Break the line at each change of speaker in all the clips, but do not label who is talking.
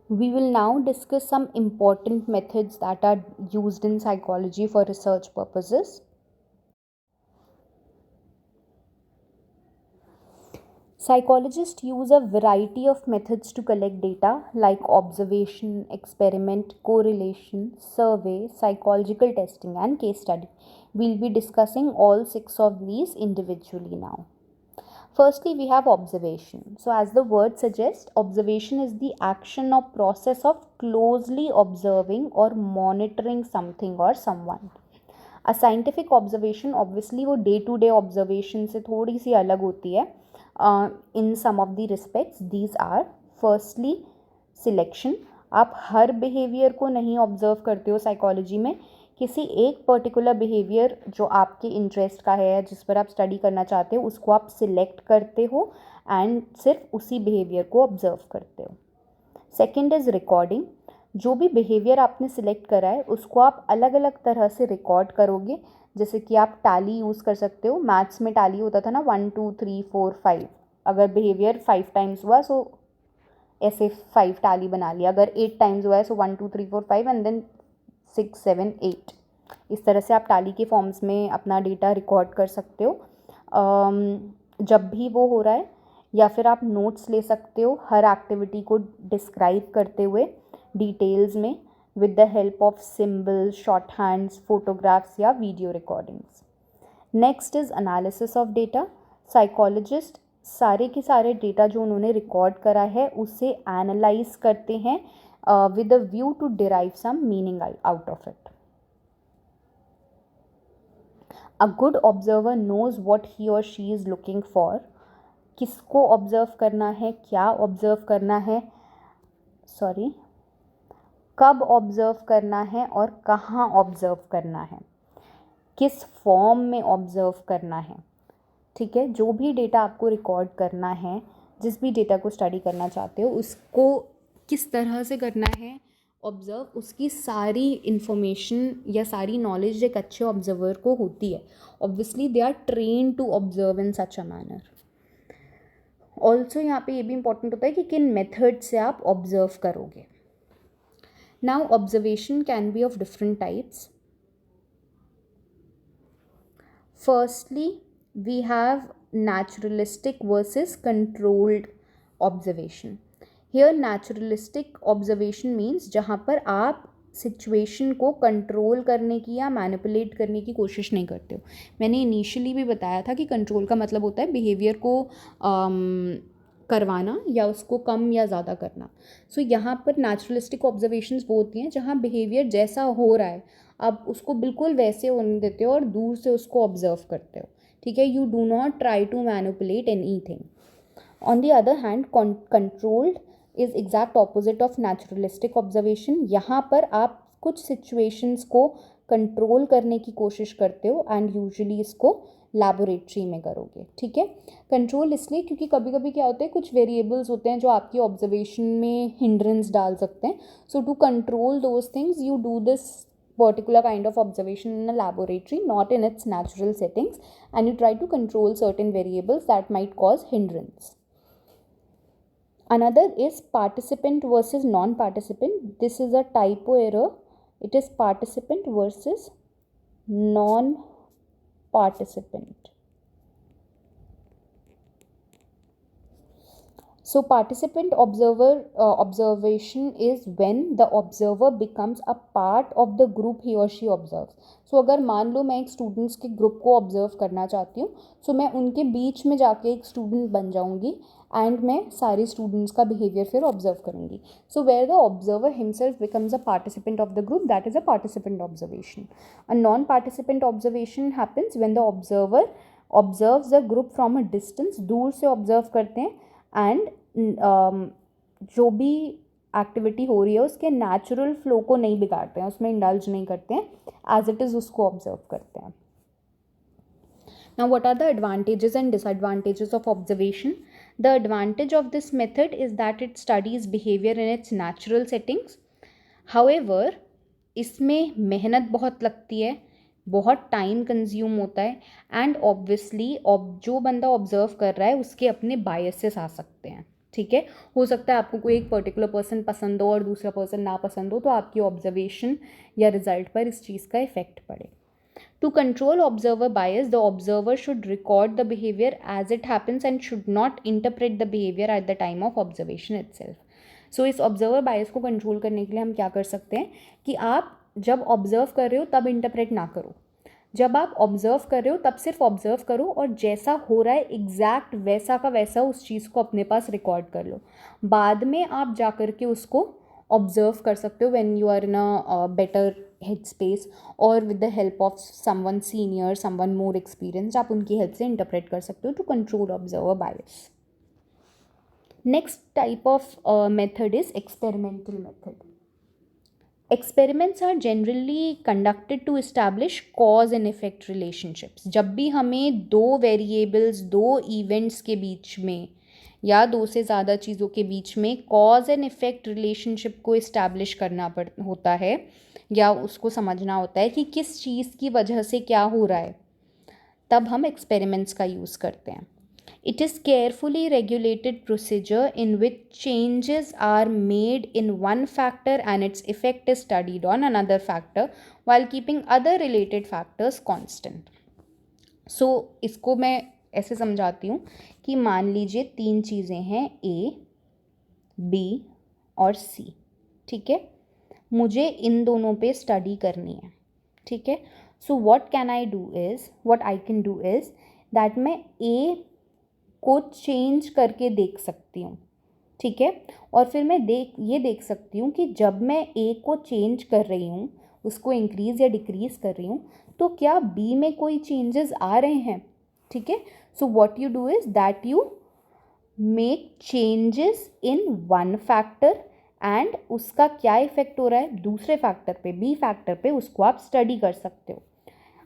We will now discuss some important methods that are used in psychology for research purposes. Psychologists use a variety of methods to collect data like observation, experiment, correlation, survey, psychological testing, and case study. We'll be discussing all 6 of these individually now. Firstly, we have observation. So, as the word suggests, observation is the action or process of closely observing or monitoring something or someone. A scientific observation obviously वो day to day observation से थोड़ी सी अलग होती है. In some of the respects these are firstly selection. आप हर behaviour को नहीं ऑब्जर्व करते हो साइकोलॉजी में. किसी एक पर्टिकुलर बिहेवियर जो आपके इंटरेस्ट का है, जिस पर आप स्टडी करना चाहते हो, उसको आप सिलेक्ट करते हो एंड सिर्फ उसी बिहेवियर को ऑब्जर्व करते हो. Second is recording. जो भी बिहेवियर आपने सिलेक्ट करा है उसको आप अलग अलग तरह से रिकॉर्ड करोगे. जैसे कि आप टैली यूज़ कर सकते हो. मैथ्स में टैली होता था ना, 1 2 3 4 5. अगर बिहेवियर 5 टाइम्स हुआ सो ऐसे 5 टैली बना लिया. अगर 8 टाइम्स हुआ है सो 1 2 3 4 5 एंड देन 6 7 8. इस तरह से आप टैली के फॉर्म्स में अपना डेटा रिकॉर्ड कर सकते हो जब भी वो हो रहा है. या फिर आप नोट्स ले सकते हो हर एक्टिविटी को डिस्क्राइब करते हुए डिटेल्स में with the help of symbols, short hands, photographs या video recordings. Next is analysis of data. Psychologist सारे के सारे डेटा जो उन्होंने रिकॉर्ड करा है उसे एनालाइज करते हैं with a view to derive some meaning out of it. A good observer knows what he और शी इज़ लुकिंग फॉर. किसको ऑब्जर्व करना है, क्या ऑब्जर्व करना है, कब ऑब्जर्व करना है और कहाँ ऑब्जर्व करना है, किस फॉर्म में ऑब्जर्व करना है. ठीक है, जो भी डेटा आपको रिकॉर्ड करना है, जिस भी डेटा को स्टडी करना चाहते हो, उसको किस तरह से करना है ऑब्जर्व, उसकी सारी इन्फॉर्मेशन या सारी नॉलेज एक अच्छे ऑब्जर्वर को होती है. Obviously they are train to observe in such a manner. Also यहाँ पे ये भी इंपॉर्टेंट होता है कि किन मेथड से आप ऑब्जर्व करोगे. Now observation can be of different types. Firstly we have naturalistic versus controlled observation. Here naturalistic observation means जहाँ पर आप सिचुएशन को कंट्रोल करने की या मैनिपुलेट करने की कोशिश नहीं करते हो. मैंने इनिशियली भी बताया था कि कंट्रोल का मतलब होता है बिहेवियर को करवाना या उसको कम या ज़्यादा करना. सो यहाँ पर नेचुरलिस्टिक ऑब्जर्वेशंस वो होती हैं जहाँ बिहेवियर जैसा हो रहा है आप उसको बिल्कुल वैसे होने देते हो और दूर से उसको ऑब्जर्व करते हो. ठीक है, you do not try to manipulate anything. On the other hand controlled is exact opposite of naturalistic observation. यहाँ पर आप कुछ सिचुएशंस को कंट्रोल करने की कोशिश करते हो एंड यूजुअली इसको लैबोरेटरी में करोगे. ठीक है, कंट्रोल इसलिए क्योंकि कभी कभी क्या होता है, कुछ वेरिएबल्स होते हैं जो आपकी ऑब्जर्वेशन में हिंड्रेंस डाल सकते हैं. So to control those things you do this particular kind of observation in a laboratory, not in its natural settings, and you try to control certain variables that might cause hindrance. Another is participant versus non-participant. This is a typo error. It is participant versus non-participant. So participant observation is when the observer becomes a part of the group he or she observes. So अगर मान लो मैं एक students के group को observe करना चाहती हूँ, सो मैं उनके बीच में जाके एक स्टूडेंट बन जाऊँगी एंड मैं सारे स्टूडेंट्स का बिहेवियर फिर ऑब्जर्व करूँगी. So where the observer himself becomes a participant of the group, that is a participant observation. A non participant observation happens when the observer observes the group from a distance. दूर से observe करते हैं and जो भी activity हो रही है उसके नेचुरल फ्लो को नहीं बिगाड़ते हैं, उसमें इंडल्ज नहीं करते हैं, एज इट इज़ उसको ऑब्जर्व करते हैं. Now what are the advantages and disadvantages of observation. The advantage of this method is that it studies behaviour in its natural settings. However इसमें मेहनत बहुत लगती है, बहुत टाइम कंज्यूम होता है एंड ऑब्वियसली जो बंदा ऑब्जर्व कर रहा है उसके अपने बायसेस आ सकते हैं. ठीक है। हो सकता है आपको कोई एक पर्टिकुलर पर्सन पसंद हो और दूसरा पर्सन ना पसंद हो, तो आपकी ऑब्जर्वेशन या रिजल्ट पर इस चीज़ का इफेक्ट पड़े। To control observer bias, the observer should record the behavior as it happens and should not interpret the behavior at the time of observation itself. So इस observer bias को control करने के लिए हम क्या कर सकते हैं कि आप जब observe कर रहे हो तब interpret ना करो, जब आप ऑब्जर्व कर रहे हो तब सिर्फ ऑब्जर्व करो और जैसा हो रहा है एग्जैक्ट वैसा का वैसा उस चीज़ को अपने पास रिकॉर्ड कर लो। बाद में आप जा कर के उसको ऑब्जर्व कर सकते हो when you are in a better head space और with the help of someone senior, someone more experienced, आप उनकी हेल्प से इंटरप्रेट कर सकते हो to control observer bias. Next type of method is experimental method. Experiments are generally conducted to establish cause and effect relationships. जब भी हमें दो वेरिएबल्स, दो इवेंट्स के बीच में या दो से ज़्यादा चीज़ों के बीच में कॉज एंड इफ़ेक्ट रिलेशनशिप को इस्टेब्लिश करना होता है या उसको समझना होता है कि किस चीज़ की वजह से क्या हो रहा है, तब हम एक्सपेरिमेंट्स का यूज़ करते हैं। It is carefully regulated procedure in which changes are made in one factor and its effect is studied on another factor while keeping other related factors constant. So इसको मैं ऐसे समझाती हूँ कि मान लीजिए तीन चीज़ें हैं A, B और C, ठीक है। मुझे इन दोनों पे स्टडी करनी है, ठीक है। So what can I do is, what I can do is that मैं A को चेंज करके देख सकती हूँ, ठीक है। और फिर मैं ये देख सकती हूँ कि जब मैं ए को चेंज कर रही हूँ, उसको इंक्रीज़ या डिक्रीज़ कर रही हूँ, तो क्या बी में कोई चेंजेस आ रहे हैं, ठीक है। So what you do is that you make changes in one factor and उसका क्या इफेक्ट हो रहा है दूसरे फैक्टर पे, बी फैक्टर पे, उसको आप स्टडी कर सकते हो।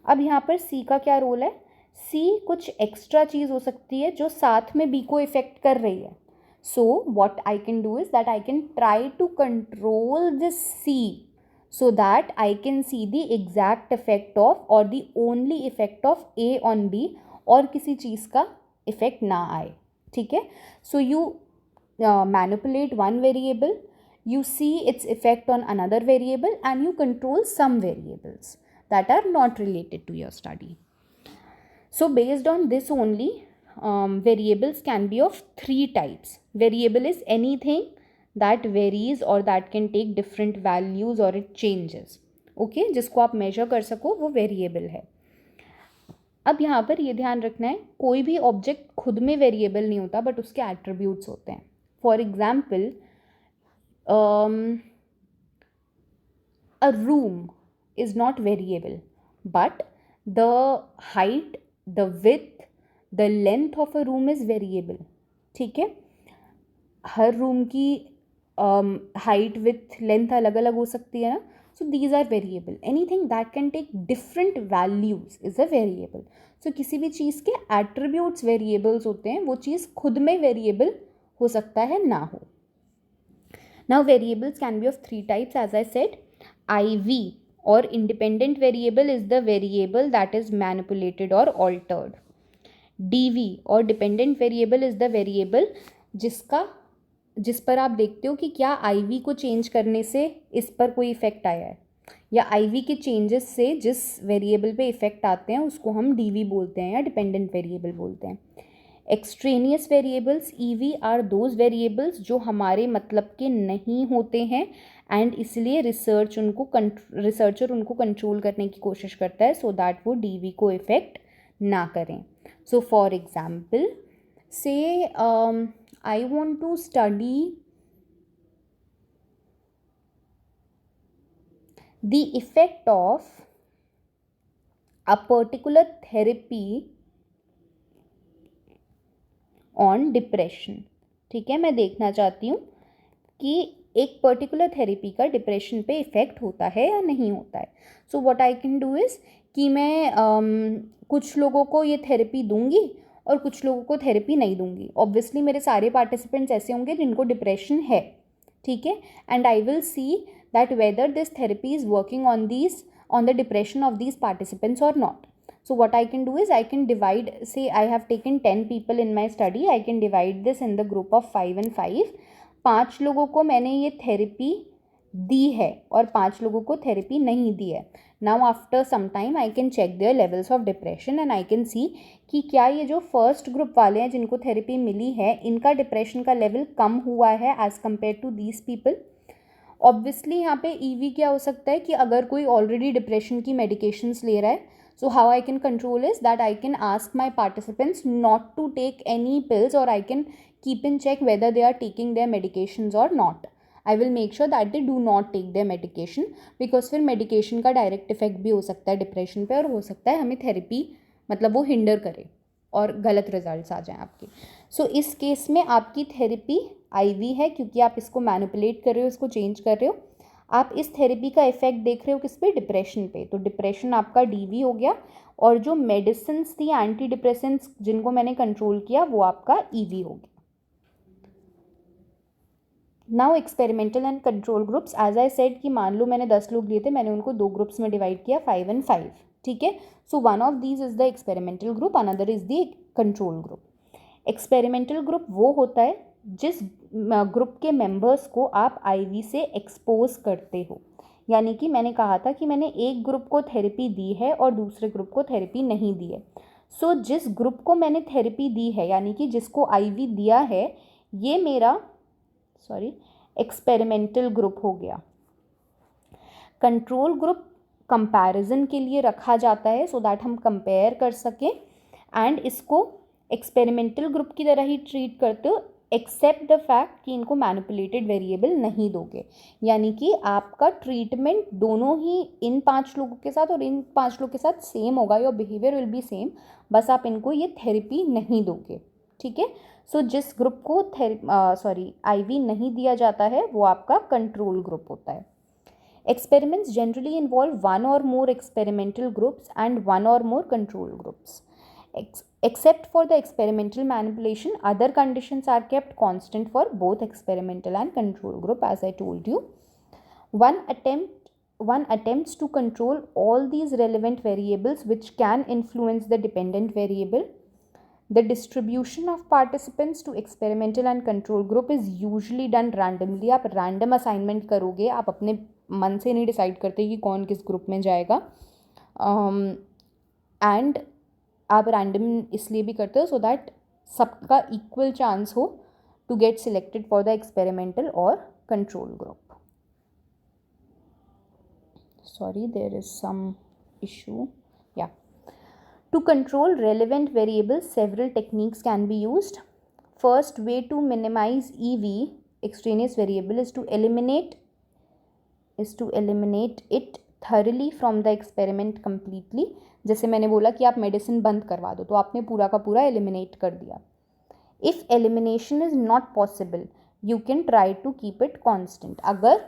अब यहाँ पर सी का क्या रोल है? सी कुछ एक्स्ट्रा चीज़ हो सकती है जो साथ में बी को इफेक्ट कर रही है। So what I can do is that I can try to control this see so that I can see the exact effect of or the only effect of A on B और किसी चीज़ का effect ना आए, ठीक है। So you manipulate one variable, you see its effect on another variable and you control some variables that are not related to your study. So based on this only, variables can be of three types. Variable is anything that varies or that can take different values or it changes, okay, जिसको आप measure कर सको वो variable है। अब यहाँ पर ये ध्यान रखना है, कोई भी ऑब्जेक्ट खुद में वेरिएबल नहीं होता बट उसके एट्रीब्यूट्स होते हैं। For example a room is not variable but the height, the width, the length of a room is variable, ठीक है। हर रूम की हाइट, विड्थ, लेंथ अलग अलग हो सकती है ना। So these are variable. Anything that can take different values is a variable. So किसी भी चीज़ के attributes variables होते हैं, वो चीज़ खुद में variable हो सकता है ना हो। Now variables can be of three types as I said. IV or independent variable is the variable that is manipulated or altered. DV or dependent variable is the variable जिस पर आप देखते हो कि क्या IV को चेंज करने से इस पर कोई इफ़ेक्ट आया है, या IV के चेंजेस से जिस वेरिएबल पे इफ़ेक्ट आते हैं उसको हम DV बोलते हैं या डिपेंडेंट वेरिएबल बोलते हैं। Extraneous variables EV are those variables जो हमारे मतलब के नहीं होते हैं एंड इसलिए रिसर्चर उनको कंट्रोल करने की कोशिश करता है सो दैट वो DV को इफ़ेक्ट ना करें। सो फॉर एग्जाम्पल से I want to study the effect of a particular therapy on depression, ठीक है। मैं देखना चाहती हूँ कि एक पर्टिकुलर थेरेपी का डिप्रेशन पे इफ़ेक्ट होता है या नहीं होता है। So what I can do is कि मैं कुछ लोगों को ये थेरेपी दूंगी और कुछ लोगों को थेरेपी नहीं दूंगी। ऑब्वियसली मेरे सारे पार्टिसिपेंट्स ऐसे होंगे जिनको डिप्रेशन है, ठीक है, and I will see that whether this therapy is working on the depression of these participants और not. So what I can do is I can divide, say I have taken 10 people in my study, I can divide this in the group of 5 and 5. 5 लोगों को मैंने ये therapy दी है और 5 लोगों को therapy नहीं दी है. Now after some time I can check their levels of depression and I can see कि क्या ये जो फर्स्ट ग्रुप वाले हैं जिनको थेरेपी मिली है इनका डिप्रेशन का लेवल कम हुआ है as compare to these people. Obviously यहाँ पे ईवी क्या हो सकता है कि अगर कोई ऑलरेडी डिप्रेशन की मेडिकेशंस ले रहा है, so how I can control is that I can ask my participants not to take any pills, or I can keep in check whether they are taking their medications or not. I will make sure that they do not take their medication, because फिर medication का direct effect भी हो सकता है depression पे, और हो सकता है हमें थेरेपी मतलब वो हिंडर करे और गलत रिजल्ट्स आ जाएं आपके. सो इस केस में आपकी थेरेपी आईवी है क्योंकि आप इसको मैनिपुलेट कर रहे हो, इसको चेंज कर रहे हो. आप इस थेरेपी का इफेक्ट देख रहे हो किस पे, डिप्रेशन पे. तो डिप्रेशन आपका डीवी हो गया, और जो मेडिसिन्स थी एंटी डिप्रेसेंट्स जिनको मैंने कंट्रोल किया वो आपका ईवी हो गया. Now experimental and control groups. As I said कि मान लो मैंने 10 लोग लिए थे, मैंने उनको 2 ग्रुप्स में डिवाइड किया, 5 and 5. ठीक है. So one of these is the experimental group, another is the control group. Experimental group वो होता है जिस ग्रुप के मेंबर्स को आप आईवी से एक्सपोज करते हो. यानी कि मैंने कहा था कि मैंने एक ग्रुप को थेरेपी दी है और दूसरे ग्रुप को थेरेपी नहीं दी है. सो जिस ग्रुप को मैंने थेरेपी दी है, यानी कि जिसको आईवी दिया है, ये मेरा एक्सपेरिमेंटल ग्रुप हो गया. कंट्रोल ग्रुप कंपैरिजन के लिए रखा जाता है सो दैट हम कंपेयर कर सकें, एंड इसको एक्सपेरिमेंटल ग्रुप की तरह ही ट्रीट करते हो, एक्सेप्ट द फैक्ट कि इनको मैनिपुलेटेड वेरिएबल नहीं दोगे. यानी कि आपका ट्रीटमेंट दोनों ही इन 5 लोगों के साथ और इन 5 लोगों के साथ सेम होगा, your behaviour will be same, बस आप इनको ये थेरेपी नहीं दोगे. ठीक है. सो जिस ग्रुप को आईवी नहीं दिया जाता है वो आपका कंट्रोल ग्रुप होता है. Experiments generally involve one or more experimental groups and one or more control groups. Except for the experimental manipulation, other conditions are kept constant for both experimental and control group, as I told you. One attempts to control all these relevant variables which can influence the dependent variable. The distribution of participants to experimental and control group is usually done randomly. आप random assignment करोगे, आप अपने मन से नहीं decide करते कि कौन किस ग्रुप में जाएगा, एंड आप रैंडम इसलिए भी करते हो सो दैट सबका इक्वल चांस हो to get selected for the experimental और control group. Sorry, there is some issue. या to control relevant variables, several techniques can be used. First way to minimize EV, extraneous variable, is to eliminate it thoroughly from the experiment completely. जैसे मैंने बोला कि आप medicine बंद करवा दो, तो आपने पूरा का पूरा एलिमिनेट कर दिया. If elimination is not possible, you can try to keep it constant. अगर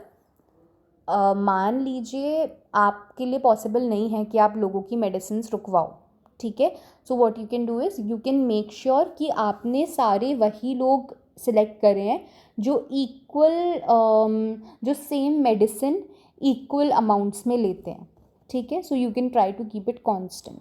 मान लीजिए आपके लिए पॉसिबल नहीं है कि आप लोगों की मेडिसिन रुकवाओ, ठीक है, so what you can do is you can make sure कि आपने सारे वही लोग सिलेक्ट करे हैं जो इक्वल जो सेम मेडिसिन इक्वल अमाउंट्स में लेते हैं. ठीक है. So you can try to keep it constant.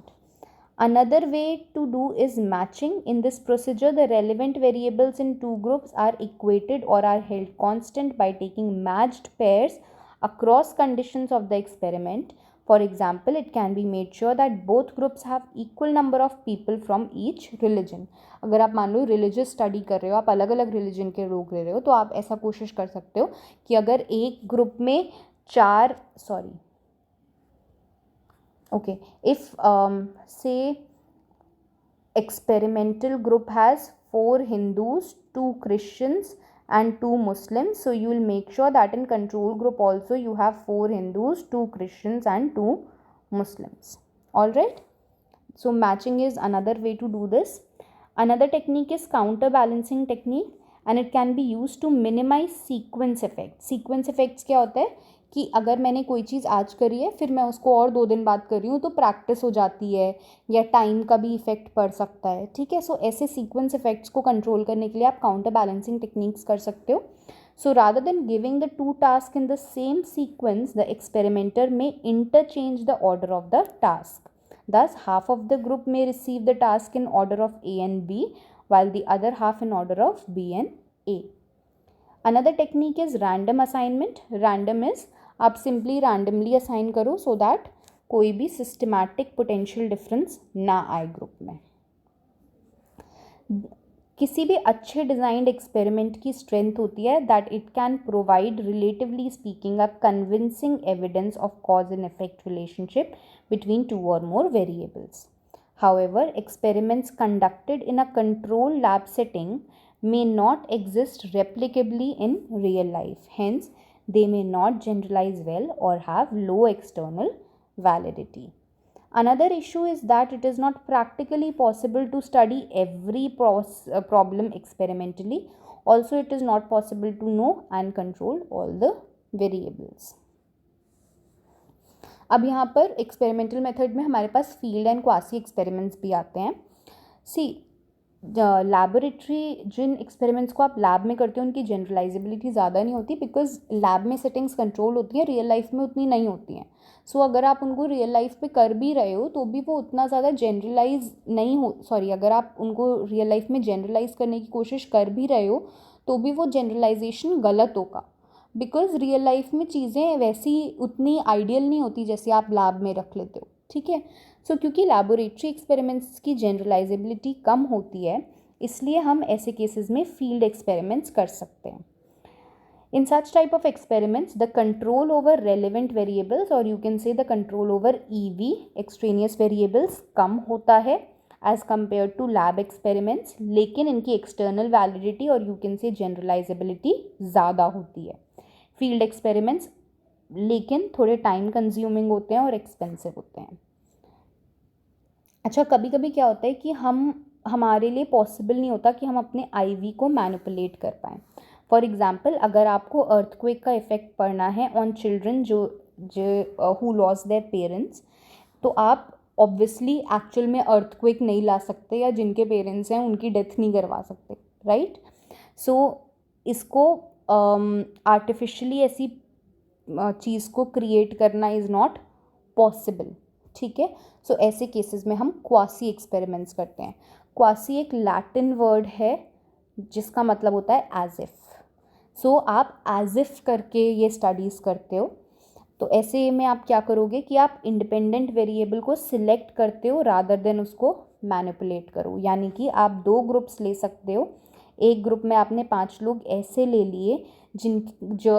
Another way to do is matching. In this procedure the relevant variables in 2 groups are equated or are held constant by taking matched pairs across conditions of the experiment. For example, it can be made sure that both groups have equal number of people from each religion. अगर आप मान लो religious study कर रहे हो, आप अलग अलग religion के लोग ले रहे हो, तो आप ऐसा कोशिश कर सकते हो कि अगर एक ग्रुप में if say experimental group has 4 Hindus, 2 Christians and 2 Muslims, so you will make sure that in control group also you have 4 Hindus, 2 Christians and 2 Muslims. Alright, so matching is another way to do this. Another technique is counterbalancing technique, and it can be used to minimize sequence effects. Sequence effects क्या होता है कि अगर मैंने कोई चीज़ आज करी है फिर मैं उसको और 2 दिन बाद कर रही हूँ तो प्रैक्टिस हो जाती है, या टाइम का भी इफेक्ट पड़ सकता है. ठीक है. सो ऐसे सीक्वेंस इफेक्ट्स को कंट्रोल करने के लिए आप काउंटर बैलेंसिंग टेक्निक्स कर सकते हो. So rather than giving the 2 task in the same sequence, the experimenter may interchange the order of the task. Thus, half of the group may receive the task in order of A and B, while the other half in order of B and A. Another technique is random assignment. Random is आप simply randomly assign करो so that कोई भी systematic potential difference ना आए group में. किसी भी अच्छे डिज़ाइंड एक्सपेरिमेंट की स्ट्रेंथ होती है that it can provide relatively speaking a convincing evidence of cause and effect relationship between two or more variables. However, experiments conducted in a controlled lab setting may not exist replicably in real life. Hence, they may not generalize well or have low external validity. Another issue is that it is not practically possible to study every problem experimentally. Also, it is not possible to know and control all the variables. अब यहाँ पर experimental method में हमारे पास field and quasi experiments भी आते हैं. सी laboratory जिन experiments को आप लैब में करते हो उनकी जनरलाइजेबिलिटी ज़्यादा नहीं होती बिकॉज लैब में सेटिंग्स कंट्रोल होती हैं, रियल लाइफ में उतनी नहीं होती हैं. सो अगर आप उनको रियल लाइफ पे कर भी रहे हो तो भी वो उतना ज़्यादा जनरलाइज नहीं हो अगर आप उनको रियल लाइफ में जनरलाइज करने की कोशिश कर भी रहे हो तो भी वो जनरलाइजेशन गलत होगा बिकॉज रियल लाइफ में चीज़ें वैसी उतनी आइडियल नहीं होती जैसे आप लैब में रख लेते हो. ठीक है. सो क्योंकि लैबोरेटरी एक्सपेरिमेंट्स की जनरलाइजेबिलिटी कम होती है इसलिए हम ऐसे केसेस में फील्ड एक्सपेरिमेंट्स कर सकते हैं. In such type of experiments, the control over relevant variables or you can say the control over EV, extraneous variables, कम होता है as compared to lab experiments, लेकिन इनकी external validity और you can say generalizability ज़्यादा होती है. Field experiments लेकिन थोड़े time consuming होते हैं और expensive होते हैं. अच्छा, कभी कभी क्या होता है कि हमारे लिए पॉसिबल नहीं होता कि हम अपने IV को मैनिपुलेट कर पाएँ. फॉर एग्ज़ाम्पल, अगर आपको अर्थक्वेक का इफ़ेक्ट पड़ना है ऑन चिल्ड्रन जो हु लॉस देयर पेरेंट्स, तो आप ऑब्वियसली एक्चुअल में अर्थक्वेक नहीं ला सकते या जिनके पेरेंट्स हैं उनकी डेथ नहीं करवा सकते, राइट. सो इसको आर्टिफिशियली ऐसी चीज़ को क्रिएट करना इज़ नॉट पॉसिबल. ठीक है. सो ऐसे केसेस में हम क्वासी एक्सपेरिमेंट्स करते हैं. क्वासी एक लैटिन वर्ड है जिसका मतलब होता है एज इफ़. सो आप एज इफ़ करके ये स्टडीज़ करते हो. तो ऐसे में आप क्या करोगे कि आप इंडिपेंडेंट वेरिएबल को सिलेक्ट करते हो रादर देन उसको मैनिपुलेट करो. यानी कि आप 2 ग्रुप्स ले सकते हो. एक ग्रुप में आपने 5 लोग ऐसे ले लिए जो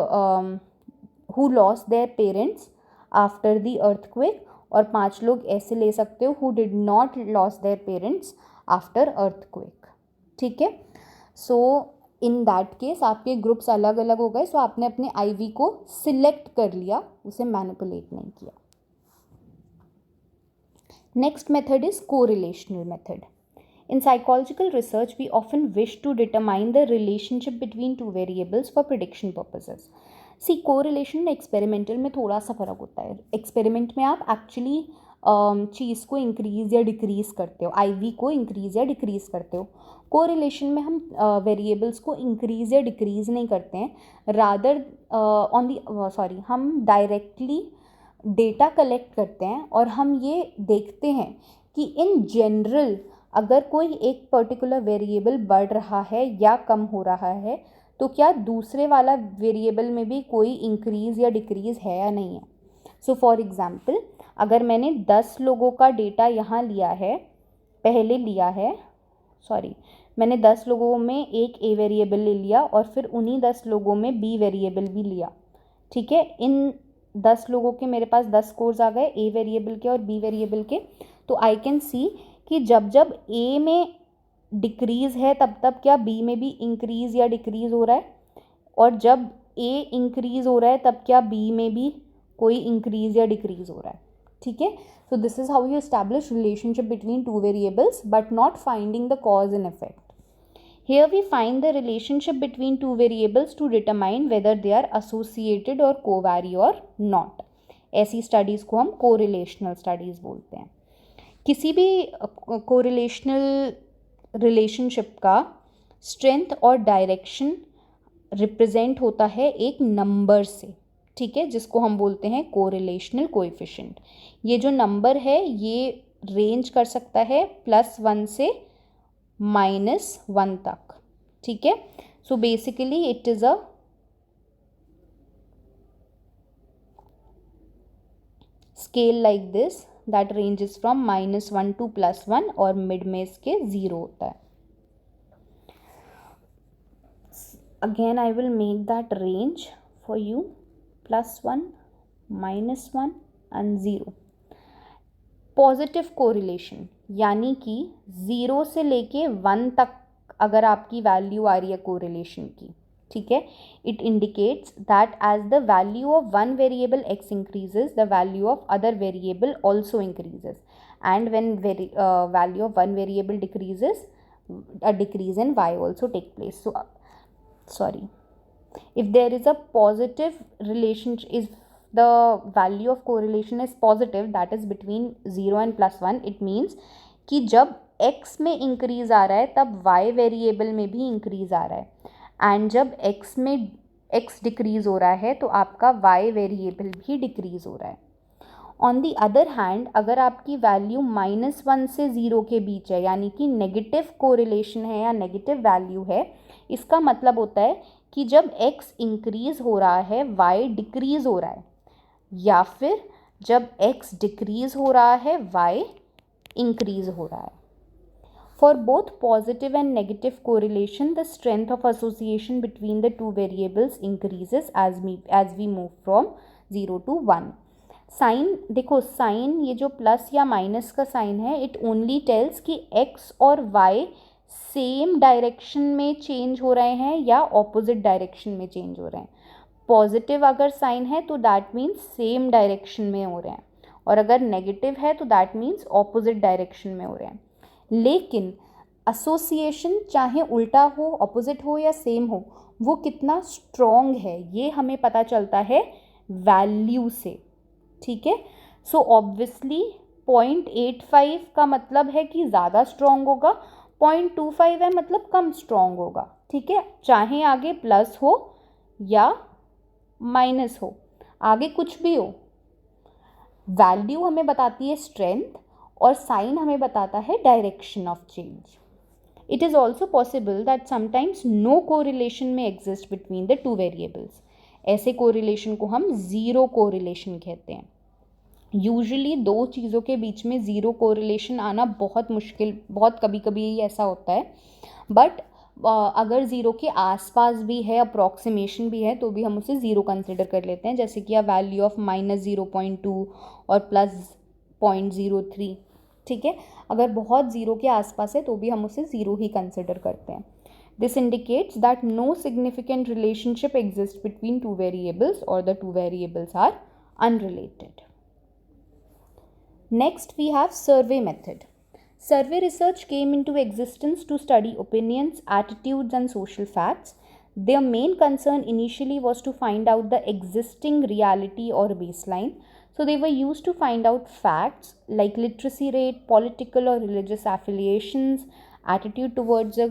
who loss their parents after the earthquake, और 5 लोग ऐसे ले सकते हो who did not loss their parents after earthquake. ठीक है. सो इन दैट केस आपके ग्रुप्स अलग अलग हो गए. सो आपने अपने IV को सिलेक्ट कर लिया, उसे मैनिपुलेट नहीं किया. Next method is correlational method. In psychological research we often wish to determine the relationship between 2 variables for prediction purposes. See, correlation experimental में थोड़ा सा फ़र्क होता है. एक्सपेरिमेंट में आप एक्चुअली चीज़ को इंक्रीज़ या डिक्रीज़ करते हो, IV को इंक्रीज़ या डिक्रीज़ करते हो. कोरिलेशन में हम वेरिएबल्स को इंक्रीज़ या डिक्रीज़ नहीं करते हैं, रादर हम डायरेक्टली डेटा कलेक्ट करते हैं और हम ये देखते हैं कि इन जनरल अगर कोई एक पर्टिकुलर वेरिएबल बढ़ रहा है या कम हो रहा है तो क्या दूसरे वाला वेरिएबल में भी कोई इंक्रीज़ या डिक्रीज़ है या नहीं है. सो फॉर एग्ज़ाम्पल, अगर मैंने 10 लोगों का डेटा यहाँ मैंने 10 लोगों में एक A वेरिएबल ले लिया और फिर उन्हीं 10 लोगों में B वेरिएबल भी लिया. ठीक है. इन 10 लोगों के मेरे पास 10 स्कोर्स आ गए, A वेरिएबल के और B वेरिएबल के. तो आई कैन सी कि जब A में डिक्रीज़ है तब क्या B में भी इंक्रीज़ या डिक्रीज़ हो रहा है, और जब A इंक्रीज़ हो रहा है तब क्या B में भी कोई इंक्रीज़ या डिक्रीज़ हो रहा है. ठीक है. So this is how you establish relationship between 2 variables but not finding the cause and effect. Here we find the relationship between 2 variables to determine whether they are associated or covariate or not. ऐसी studies को हम correlational studies बोलते हैं. किसी भी correlational relationship का strength और direction represent होता है एक नंबर से. ठीक है. जिसको हम बोलते हैं कोरिलेशनल कोएफिशिएंट. ये जो नंबर है ये रेंज कर सकता है +1 से -1 तक, ठीक है. So basically it is a scale like this that ranges from -1 to +1 और मिड में इसके 0 होता है. Again I will make that range for you, +1, -1 and 0. Positive correlation यानी कि 0 से लेके 1 तक अगर आपकी वैल्यू आ रही है कोरिलेशन की, ठीक है, it indicates that as the value of one variable x increases the value of other variable also increases, and when value of one variable decreases a decrease in y also take place. So sorry, if there is a positive relationship, if the value of correlation is positive, that is between 0 and +1, it means कि जब x में increase आ रहा है तब y variable में भी increase आ रहा है, एंड जब x में x डिक्रीज हो रहा है तो आपका y वेरिएबल भी डिक्रीज हो रहा है. ऑन दी अदर हैंड अगर आपकी वैल्यू -1 से 0 के बीच है, यानी कि नेगेटिव कोरिलेशन है या नेगेटिव वैल्यू है, इसका मतलब होता है कि जब x इंक्रीज हो रहा है y डिक्रीज हो रहा है, या फिर जब x डिक्रीज हो रहा है y इंक्रीज हो रहा है. For both positive and negative correlation the strength of association between the two variables increases as we move from 0 to 1. Sign देखो, साइन ये जो प्लस या माइनस का साइन है, इट ओनली टेल्स कि x और y सेम डायरेक्शन में change हो रहे हैं या ऑपोजिट डायरेक्शन में चेंज हो रहे हैं. पॉजिटिव अगर साइन है तो दैट मीन्स सेम डायरेक्शन में हो रहे हैं, और अगर नेगेटिव है तो दैट मीन्स ऑपोजिट डायरेक्शन में हो रहे हैं. लेकिन एसोसिएशन चाहे उल्टा हो, ऑपोजिट हो या सेम हो, वो कितना स्ट्रॉन्ग है ये हमें पता चलता है वैल्यू से, ठीक है. सो ऑब्वियसली 0.85 का मतलब है कि ज़्यादा स्ट्रॉन्ग होगा, 0.25 है मतलब कम स्ट्रॉन्ग होगा, ठीक है, चाहे आगे प्लस हो या माइनस हो, आगे कुछ भी हो. वैल्यू हमें बताती है स्ट्रेंथ और साइन हमें बताता है direction of change. It is also possible that sometimes no correlation may exist between the two variables. ऐसे कोरिलेशन को हम ज़ीरो कोरिलेशन कहते हैं. यूजुअली दो चीज़ों के बीच में ज़ीरो कोरिलेशन आना बहुत मुश्किल, बहुत कभी कभी ही ऐसा होता है, बट अगर ज़ीरो के आसपास भी है, अप्रॉक्सीमेशन भी है, तो भी हम उसे ज़ीरो कंसिडर कर लेते हैं. जैसे कि वैल्यू ऑफ -0.2 और +0.03, ठीक है, अगर बहुत ज़ीरो के आसपास है तो भी हम उसे ज़ीरो ही कंसिडर करते हैं. This indicates that no significant relationship exists between two variables or the two variables are unrelated. Next we have survey method. Survey research came into existence to study opinions, attitudes and social facts. Their main concern initially was to find out the existing reality or baseline. So they were used to find out facts like literacy rate, political or religious affiliations, attitude towards a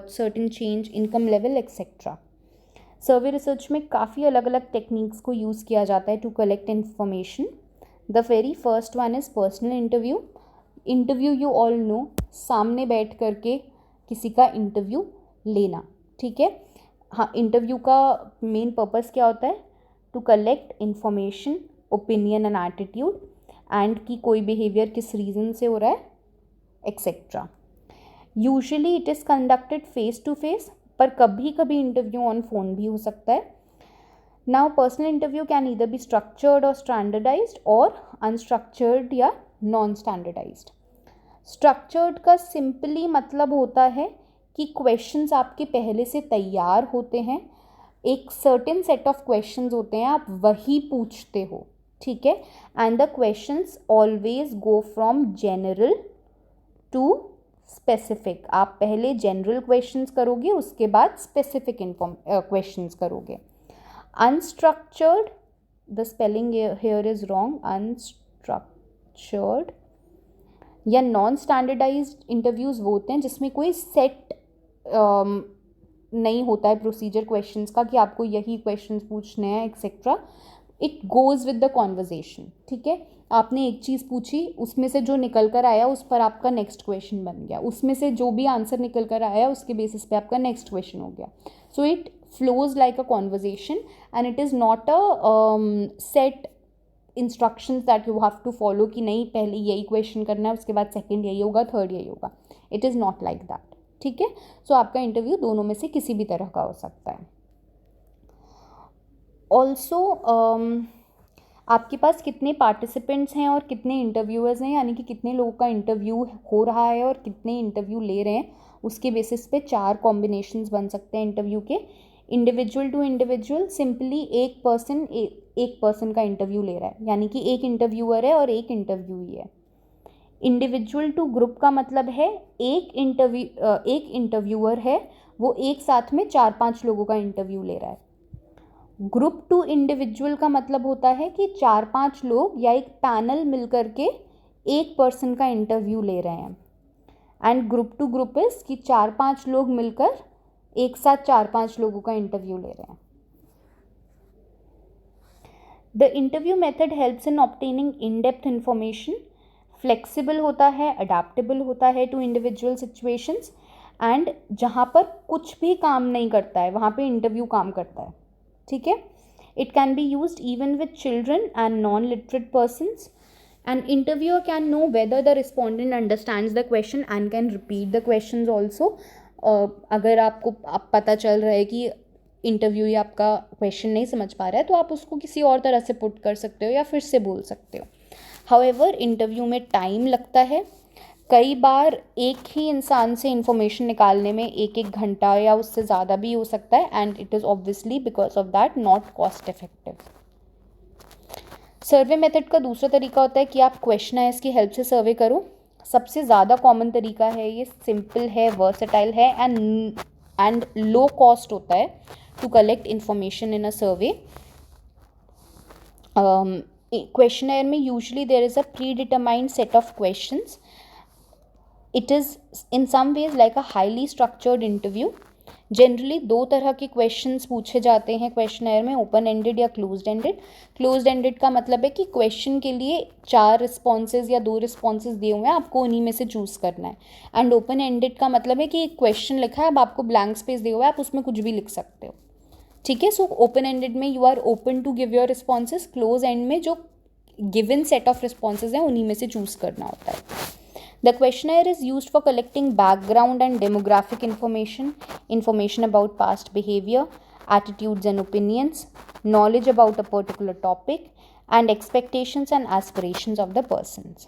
certain change, income level, etc. Survey research में काफ़ी अलग अलग techniques को use किया जाता है to collect information. The very first one is personal interview. Interview you all know, सामने बैठ करके किसी का इंटरव्यू लेना, ठीक है. हाँ, इंटरव्यू का मेन पर्पस क्या होता है? To collect information, opinion and attitude, and कि कोई बिहेवियर किस रीज़न से हो रहा है, etcetera. Usually it is conducted face to face, पर कभी कभी इंटरव्यू ऑन फोन भी हो सकता है. Now personal interview can either be structured और स्टैंडर्डाइज्ड और अनस्ट्रक्चर्ड या नॉन स्टैंडर्डाइज्ड. स्ट्रक्चर्ड का सिंपली मतलब होता है कि क्वेश्चंस आपके पहले से तैयार होते हैं, एक सर्टेन सेट ऑफ क्वेश्चंस होते हैं, आप वही पूछते हो, ठीक है. And the questions always go from general to specific. आप पहले जनरल क्वेश्चंस करोगे, उसके बाद स्पेसिफिक क्वेश्चंस करोगे. Unstructured, the spelling here is wrong, unstructured या नॉन स्टैंडर्डाइज्ड इंटरव्यूज़ वो होते हैं जिसमें कोई सेट नहीं होता है प्रोसीजर क्वेश्चंस का कि आपको यही क्वेश्चंस पूछने हैं etcetera. It goes with the conversation, ठीक है। आपने एक चीज़ पूछी, उसमें से जो निकल कर आया उस पर आपका नेक्स्ट क्वेश्चन बन गया, उसमें से जो भी आंसर निकल कर आया उसके बेसिस पे आपका नेक्स्ट क्वेश्चन हो गया। So it flows like a conversation and it is not a set instructions that you have to follow कि नहीं पहले यही क्वेश्चन करना है, उसके बाद सेकंड यही होगा, थर्ड यही होगा। It is not like that, ठीक है। सो आपका इंटरव्यू दोनों में से किसी भी तरह का हो सकता है। ऑल्सो आपके पास कितने पार्टिसिपेंट्स हैं और कितने इंटरव्यूअर्स हैं, यानी कि कितने लोगों का इंटरव्यू हो रहा है और कितने इंटरव्यू ले रहे हैं, उसके बेसिस पे 4 कॉम्बिनेशंस बन सकते हैं इंटरव्यू के। इंडिविजुअल टू इंडिविजुअल, सिंपली एक पर्सन का इंटरव्यू ले रहा है, यानी कि एक इंटरव्यूअर है और एक इंटरव्यूई है। इंडिविजुअल टू ग्रुप का मतलब है एक इंटरव्यूअर है, वो एक साथ में 4-5 लोगों का इंटरव्यू ले रहा है। ग्रुप टू इंडिविजुअल का मतलब होता है कि 4-5 लोग या एक पैनल मिलकर के एक पर्सन का इंटरव्यू ले रहे हैं। And group to group is कि 4-5 लोग मिलकर एक साथ 4-5 लोगों का इंटरव्यू ले रहे हैं। The interview method helps in obtaining in depth information, flexible होता है, अडेप्टेबल होता है टू इंडिविजुअल सिचुएशंस, एंड जहाँ पर कुछ भी काम नहीं करता है वहाँ पे इंटरव्यू काम करता है, ठीक है। It can be used even with children and non literate persons. An interviewer can know whether the respondent understands the question and can repeat the questions also. अगर आपको पता चल रहा है कि इंटरव्यू आपका क्वेश्चन नहीं समझ पा रहा है तो आप उसको किसी और तरह से पुट कर सकते हो या फिर से बोल सकते हो। हाउएवर इंटरव्यू में टाइम लगता है, कई बार एक ही इंसान से इंफॉर्मेशन निकालने में 1-1 घंटा या उससे ज़्यादा भी हो सकता है, and it is obviously because of that not cost effective. Survey method का दूसरा तरीका होता है कि आप क्वेश्चनर्स की हेल्प से सर्वे करो। सबसे ज़्यादा कॉमन तरीका है ये, सिंपल है, वर्सेटाइल है एंड लो कॉस्ट होता है to collect information in a survey. Questionnaire में usually there is a predetermined set of questions. It is in some ways like a highly structured interview. Generally 2 तरह के questions पूछे जाते हैं questionnaire में, open ended या closed ended. Closed ended का मतलब है कि क्वेश्चन के लिए 4 रिस्पॉन्सेज या 2 रिस्पॉन्सेज दिए हुए हैं, आपको उन्हीं में से चूज़ करना है। एंड ओपन एंडेड का मतलब है कि एक क्वेश्चन लिखा है, अब आपको ब्लैंक स्पेस दिया हुआ है, आप उसमें कुछ भी लिख सकते हो, ठीक है। सो ओपन एंडेड में you are open to give your responses, close end में जो गिवन सेट ऑफ रिस्पॉन्सेज हैं उन्हीं में से चूज़ करना होता है। The questionnaire is used for collecting background and demographic information about past behavior, attitudes and opinions, knowledge about a particular topic, and expectations and aspirations of the persons.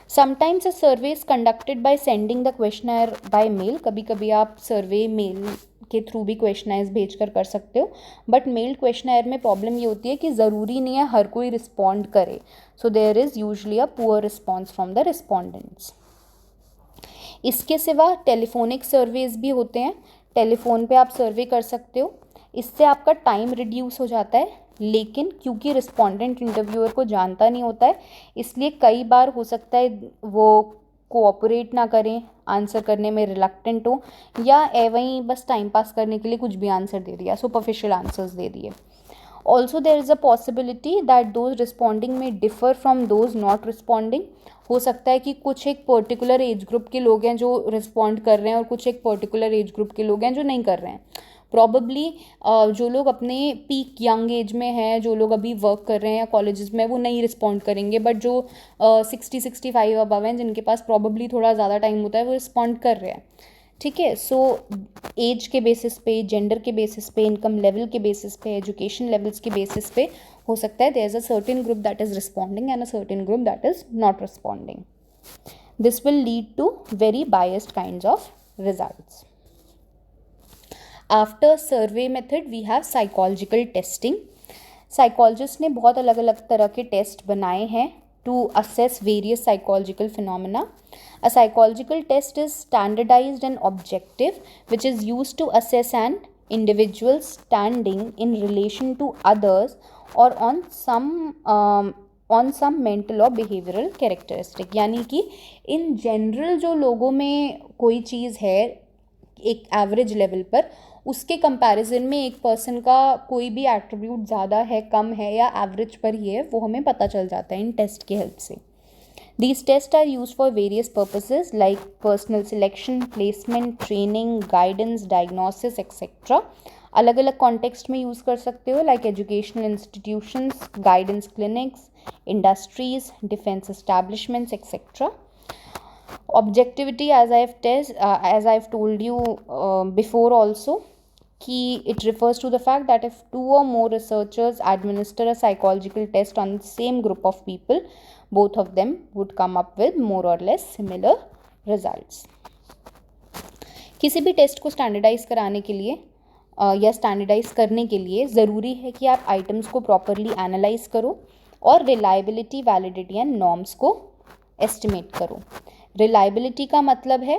Sometimes a survey is conducted by sending the questionnaire by mail. कभी कभी आप सर्वे mail के through भी क्वेश्चनाइज भेज कर सकते हो, but mail questionnaire में प्रॉब्लम ये होती है कि ज़रूरी नहीं है हर कोई रिस्पॉन्ड करे, so there is usually a poor response from the respondents. इसके सिवा टेलीफोनिक सर्वेज भी होते हैं, टेलीफोन पे आप सर्वे कर सकते हो, इससे आपका टाइम रिड्यूस हो जाता है, लेकिन क्योंकि रिस्पॉन्डेंट इंटरव्यूअर को जानता नहीं होता है इसलिए कई बार हो सकता है वो कोऑपरेट ना करें, आंसर करने में रिलक्टेंट हो, या वहीं बस टाइम पास करने के लिए कुछ भी आंसर दे दिया, सुपरफिशियल आंसर्स दे दिए। Also there is a possibility that those responding may differ from those not responding. हो सकता है कि कुछ एक पर्टिकुलर एज ग्रुप के लोग हैं जो रिस्पॉन्ड कर रहे हैं और कुछ एक पर्टिकुलर एज ग्रुप के लोग हैं जो नहीं कर रहे हैं। प्रॉबली जो लोग अपने पीक यंग एज में हैं, जो लोग अभी वर्क कर रहे हैं या कॉलेजेस में, वो नहीं रिस्पॉन्ड करेंगे, बट जो 60-65 अबव हैं जिनके पास प्रॉबली थोड़ा ज़्यादा टाइम होता है वो रिस्पॉन्ड कर रहे हैं, ठीक है। सो एज के बेसिस पे, जेंडर के बेसिस पे, इनकम लेवल के बेसिस पे, एजुकेशन लेवल्स के बेसिस पे हो सकता है there is a certain group that is responding and a certain group that is not responding. This will lead to very biased kinds of results. After survey method we have psychological testing. Psychologists ने बहुत अलग अलग तरह के test बनाए हैं to assess various psychological phenomena. A psychological test is standardized and objective, which is used to assess an individual's standing in relation to others or on some mental or behavioral characteristic. यानी कि in general जो लोगों में कोई चीज़ है एक average level पर, उसके कंपैरिजन में एक पर्सन का कोई भी एट्रीब्यूट ज़्यादा है, कम है या एवरेज पर ही है, वो हमें पता चल जाता है इन टेस्ट की हेल्प से. These tests are used for various purposes like personal selection, placement, training, guidance, diagnosis, etc. अलग अलग कॉन्टेक्स्ट में यूज़ कर सकते हो, like educational institutions, guidance clinics, industries, defence establishments, etcetera. Objectivity, as I've told you before also, कि it refers to the fact that if 2 or more researchers administer a psychological test on the same group of people, both of them would come up with more or less similar results. किसी भी test को standardise कराने के लिए या standardise करने के लिए ज़रूरी है कि आप आइटम्स को प्रॉपरली एनालाइज करो और रिलायबिलिटी, वैलिडिटी एंड नॉर्म्स को एस्टिमेट करो. रिलायबिलिटी का मतलब है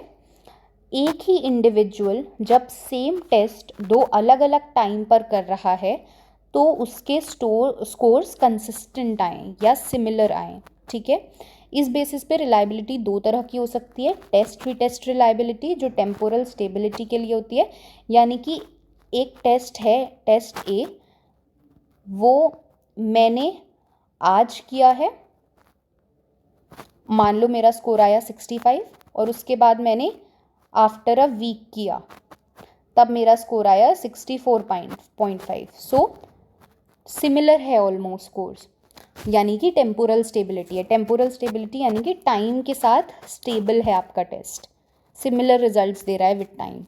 एक ही इंडिविजुअल जब सेम टेस्ट 2 अलग अलग टाइम पर कर रहा है तो उसके स्कोर्स कंसिस्टेंट आएँ या सिमिलर आएँ. ठीक है, इस बेसिस पे रिलायबिलिटी 2 तरह की हो सकती है. टेस्ट रिलायबिलिटी जो टेम्पोरल स्टेबिलिटी के लिए होती है, यानी कि एक टेस्ट है, टेस्ट ए, वो मैंने आज किया है, मान लो मेरा स्कोर आया 65 और उसके बाद मैंने आफ्टर अ वीक किया तब मेरा स्कोर आया 64.5. सो सिमिलर है ऑलमोस्ट स्कोर्स, यानी कि टेम्पोरल स्टेबिलिटी है. टेम्पोरल स्टेबिलिटी यानी कि टाइम के साथ स्टेबल है आपका टेस्ट, सिमिलर रिजल्ट्स दे रहा है विद टाइम.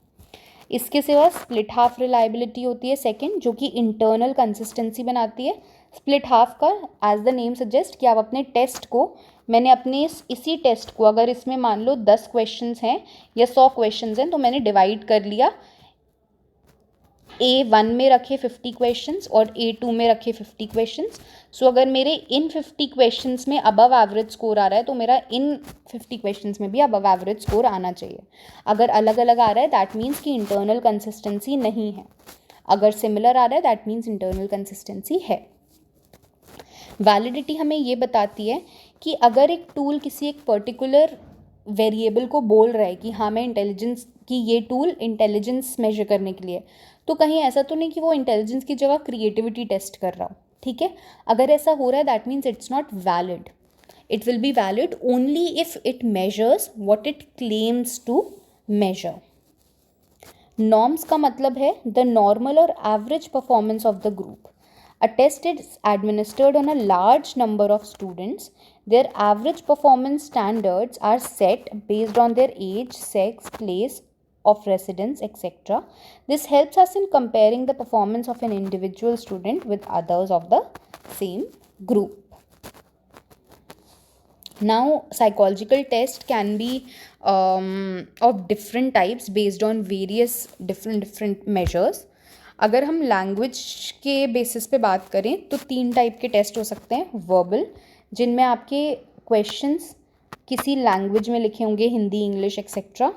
इसके सिवा स्प्लिट हाफ रिलायबिलिटी होती है सेकंड, जो कि इंटरनल कंसिस्टेंसी बनाती है. स्प्लिट हाफ का एज द नेम सजेस्ट कि आप अपने टेस्ट को, मैंने अपने इसी टेस्ट को, अगर इसमें मान लो 10 क्वेश्चंस हैं या 100 क्वेश्चंस हैं, तो मैंने डिवाइड कर लिया. A1 में रखे 50 क्वेश्चंस और A2 में रखे 50 क्वेश्चंस. सो अगर मेरे इन 50 क्वेश्चंस में अबव एवरेज स्कोर आ रहा है तो मेरा इन 50 क्वेश्चंस में भी अबव एवरेज स्कोर आना चाहिए. अगर अलग अलग आ रहा है दैट मीन्स कि इंटरनल कंसिस्टेंसी नहीं है. अगर सिमिलर आ रहा है दैट मीन्स इंटरनल कंसिस्टेंसी है. वैलिडिटी हमें ये बताती है कि अगर एक टूल किसी एक पर्टिकुलर वेरिएबल को बोल रहा है कि हाँ मैं इंटेलिजेंस, कि ये टूल इंटेलिजेंस मेजर करने के लिए, तो कहीं ऐसा तो नहीं कि वो इंटेलिजेंस की जगह क्रिएटिविटी टेस्ट कर रहा हो. ठीक है, अगर ऐसा हो रहा है that means it's not valid. It will be valid only if it measures what it claims to measure. Norms का मतलब है द नॉर्मल और average performance of the group. A test is administered on a large number of students. Their average performance standards are set based on their age, sex, place of residence, etc. This helps us in comparing the performance of an individual student with others of the same group. Now, psychological test can be of different types based on various different measures. अगर हम language के basis पे बात करें तो 3 type के test हो सकते हैं. वर्बल, जिनमें आपके क्वेश्चंस किसी लैंग्वेज में लिखे होंगे, Hindi, English, etcetera.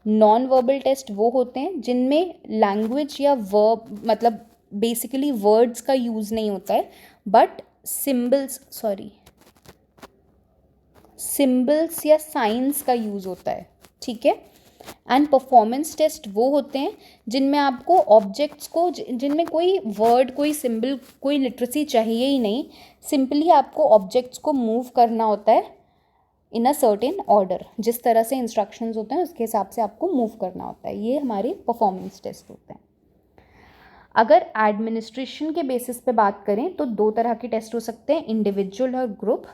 Non verbal test वो होते हैं जिनमें लैंग्वेज या वर्ब, मतलब बेसिकली वर्ड्स का यूज़ नहीं होता है, बट सिम्बल्स या साइंस का यूज़ होता है. ठीक है. एंड परफॉर्मेंस टेस्ट वो होते हैं जिनमें आपको ऑब्जेक्ट्स को, जिनमें कोई वर्ड, कोई सिंबल, कोई लिटरेसी चाहिए ही नहीं, सिंपली आपको ऑब्जेक्ट्स को मूव करना होता है इन अ सर्टेन ऑर्डर. जिस तरह से इंस्ट्रक्शंस होते हैं उसके हिसाब से आपको मूव करना होता है. ये हमारे परफॉर्मेंस टेस्ट होते हैं. अगर एडमिनिस्ट्रेशन के बेसिस पे बात करें तो 2 तरह के टेस्ट हो सकते हैं, इंडिविजुअल और ग्रुप.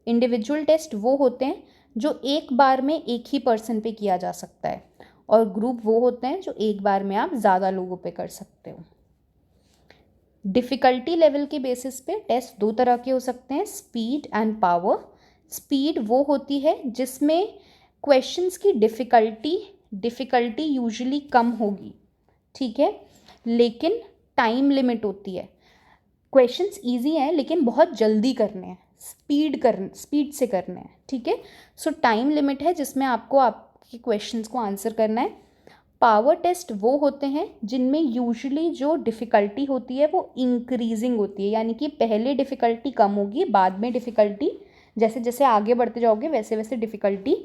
इंडिविजुअल टेस्ट वो होते हैं जो एक बार में एक ही पर्सन पे किया जा सकता है, और ग्रुप वो होते हैं जो एक बार में आप ज़्यादा लोगों पे कर सकते हो. डिफ़िकल्टी लेवल के बेसिस पे टेस्ट 2 तरह के हो सकते हैं, स्पीड एंड पावर. स्पीड वो होती है जिसमें क्वेश्चंस की डिफ़िकल्टी यूजुअली कम होगी. ठीक है, लेकिन टाइम लिमिट होती है. क्वेश्चंस इजी हैं लेकिन बहुत जल्दी करने हैं, स्पीड से करने हैं. ठीक है, सो टाइम लिमिट है जिसमें आपको आपके क्वेश्चंस को आंसर करना है. पावर टेस्ट वो होते हैं जिनमें यूजुअली जो डिफ़िकल्टी होती है वो इंक्रीजिंग होती है, यानी कि पहले डिफ़िकल्टी कम होगी, बाद में डिफ़िकल्टी, जैसे जैसे आगे बढ़ते जाओगे वैसे वैसे डिफ़िकल्टी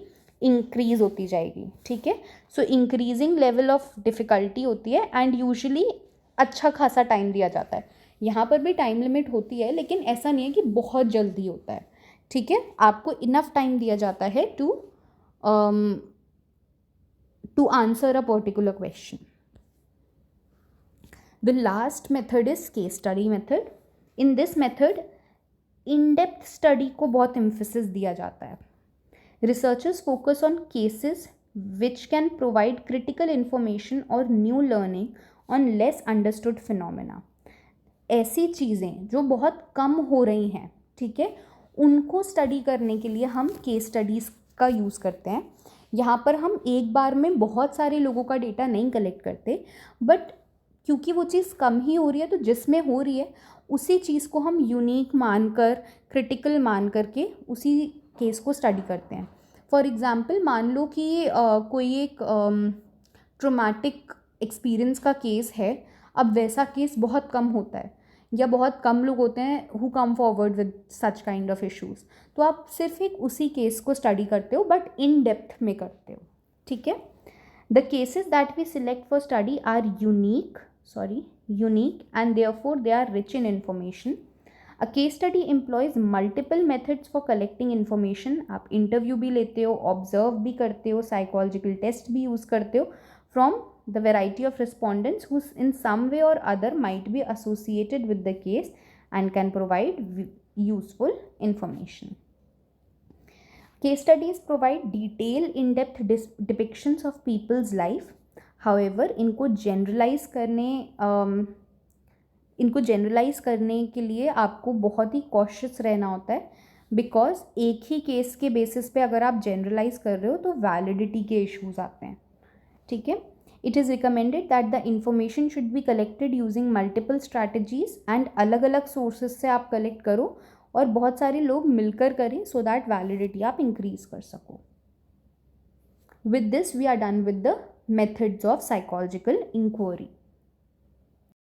इंक्रीज होती जाएगी, ठीक है। सो इंक्रीजिंग लेवल ऑफ डिफ़िकल्टी होती है एंड यूजुअली अच्छा खासा टाइम दिया जाता है। यहाँ पर भी टाइम लिमिट होती है, लेकिन ऐसा नहीं है कि बहुत जल्दी होता है, ठीक है। आपको इनफ टाइम दिया जाता है to answer a particular question. The last method is case study method. In this method, in-depth study को बहुत emphasis दिया जाता है. Researchers focus on cases which can provide critical information or new learning on less understood phenomena. ऐसी चीज़ें जो बहुत कम हो रही हैं, ठीक है, उनको स्टडी करने के लिए हम केस स्टडीज़ का यूज़ करते हैं. यहाँ पर हम एक बार में बहुत सारे लोगों का डेटा नहीं कलेक्ट करते, बट क्योंकि वो चीज़ कम ही हो रही है, तो जिसमें हो रही है उसी चीज़ को हम यूनिक मानकर, क्रिटिकल मान करके उसी केस को स्टडी करते हैं. फॉर एग्ज़ाम्पल, मान लो कि कोई एक ट्रोमैटिक एक्सपीरियंस का केस है. अब वैसा केस बहुत कम होता है या बहुत कम लोग होते हैं who come forward with such kind of issues. तो आप सिर्फ एक उसी केस को स्टडी करते हो, बट इन डेप्थ में करते हो, ठीक है. The cases that we select for study are unique and therefore they are rich in information. A case study employs multiple methods for collecting information. आप interview भी लेते हो, observe भी करते हो, psychological test भी use करते हो from the variety of respondents who in some way or other might be associated with the case and can provide useful information. Case studies provide detailed, in-depth depictions of people's life. However, इनको generalize करने के लिए आपको बहुत ही cautious रहना होता है, because एक ही केस के बेसिस पे अगर आप generalize कर रहे हो तो validity के issues आते हैं, ठीक है. It is recommended that the information should be collected using multiple strategies and अलग अलग sources से आप collect करो और बहुत सारे लोग मिलकर करें, सो दैट वैलिडिटी आप इंक्रीज कर सको. With this we are done with the methods of psychological inquiry.